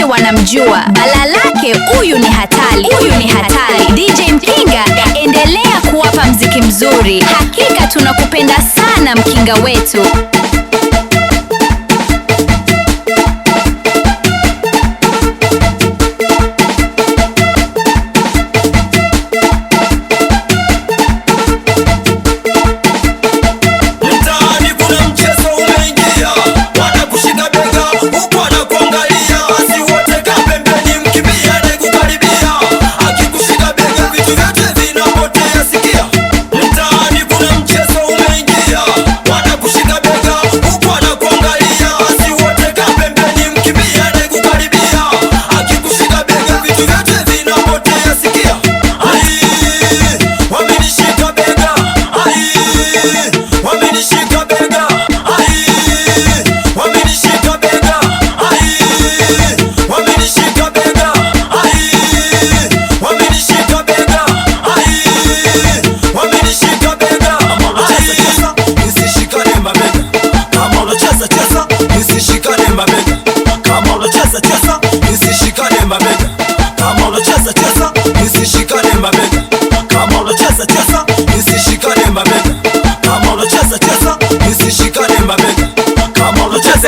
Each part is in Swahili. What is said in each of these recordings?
wanamjua, bala lake huyu ni hatari, huyu ni hatari. DJ Mkinga, endelea kuwapa mziki mzuri, hakika tunakupenda sana Mkinga wetu.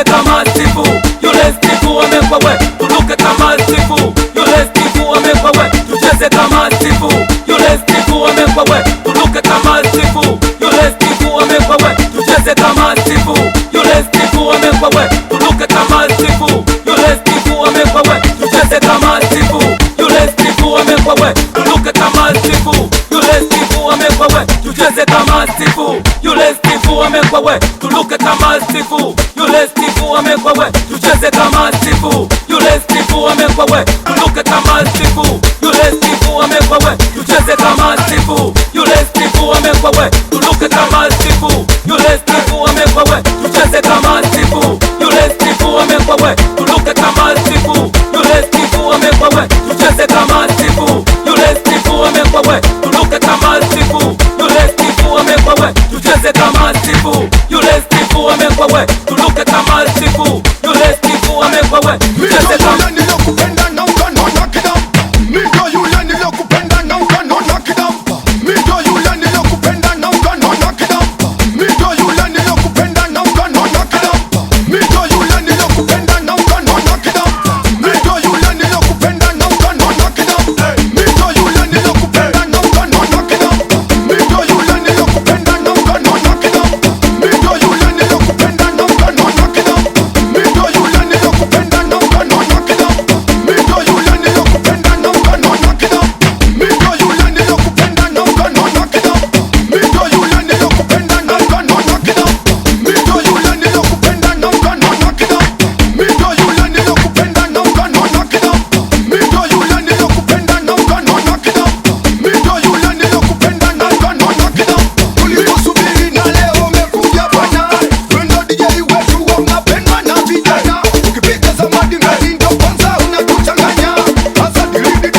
Kama Stifu, yule Stifu amekwa we, tuluke kama Stifu, yule Stifu amekwa we, tucheze kama Stifu, yule Stifu amekwa we, tuluke kama Stifu, yule Stifu amekwa we, tucheze kama Stifu, yule Stifu amekwa we, tuluke kama Stifu, yule Stifu amekwa we, tucheze kama Stifu, yule Stifu amekwa we, tuluke kama Stifu, yule Stifu amekwa we, tucheze kama Stifu, yule Stifu amekwa we, tuluke kama Stifu, yule Stifu amekwa we, tucheze kama Stifu, yule Stifu amekwa we, tuluke kama Stifu, yule Stifu amekwa we, tucheze kama Stifu, yule Stifu amekwa we, tuluke kama Stifu, yule Stifu amekwa we, tucheze kama Stifu, yule Stifu amekwa we, tuluke kama Stifu, yule Stifu amekwa we, tucheze kama Stifu, yule Stifu amekwa we, tuluke kama Stifu, yule Stifu amekwa we, tucheze kama Stifu, yule Stifu amekwa we, tuluke kama Stifu, yule Stifu amekwa we, tucheze kama nilokupenda na ukanona kidampa, mido yule nilokupenda na ukanona kidampa, mido yule nilokupenda na ukanona kidampa, mido yule nilokupenda na ukanona kidampa, mido yule nilokupenda na ukanona kidampa, mido yule nilokupenda na ukanona kidampa, mido yule nilokupenda na ukanona kidampa, mido yule nilokupenda na ukanona kidampa, mido yule nilokupenda na ukanona kidampa, mido yule nilokupenda na ukanona kidampa, mido yule nilokupenda na ukanona kidampa, mido yule nilokupenda na ukanona kidampa, mido yule nilokupenda na ukanona kidampa, mido yule nilokupenda na ukanona kidampa, mido yule nilokupenda na ukanona kidampa, mido yule nilokupenda na ukanona kidampa, mido yule nilokupenda na ukanona kidampa. Tulikusubiri na leo umekuja bwana, wendo DJ wetu unapendwa na vijana, ukipiga zamadi mbali ndo kwanza unatuchanganya, hasa dilididi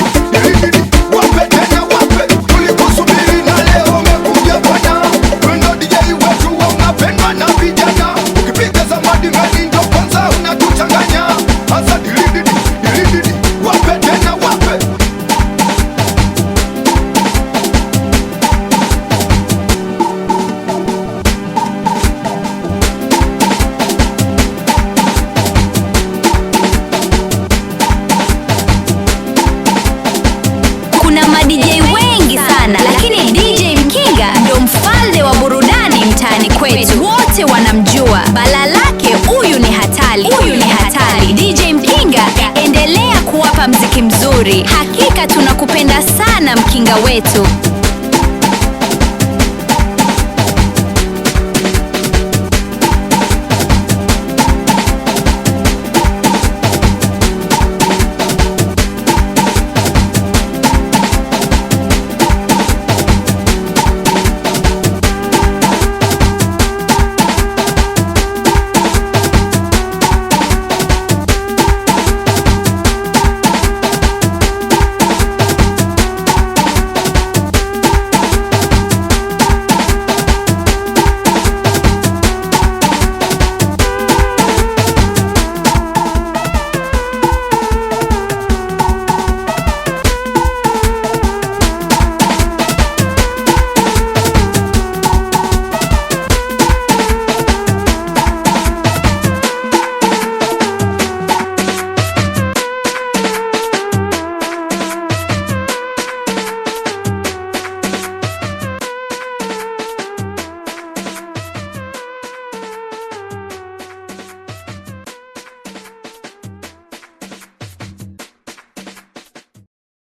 wape tena wape. Tulikusubiri na leo umekuja bwana, wendo DJ wetu unapendwa na vijana, ukipiga zamadi mbali ndo kwanza unatuchanganya, hasa dilididi wape tena wape. Kuna ma DJ wengi sana, lakini DJ Mkinga ndo mfalme wa burudani mtaani kwetu, wote wanamjua, bala lake huyu ni hatari, huyu ni hatari. DJ Mkinga, endelea kuwapa mziki mzuri, hakika tunakupenda sana Mkinga wetu.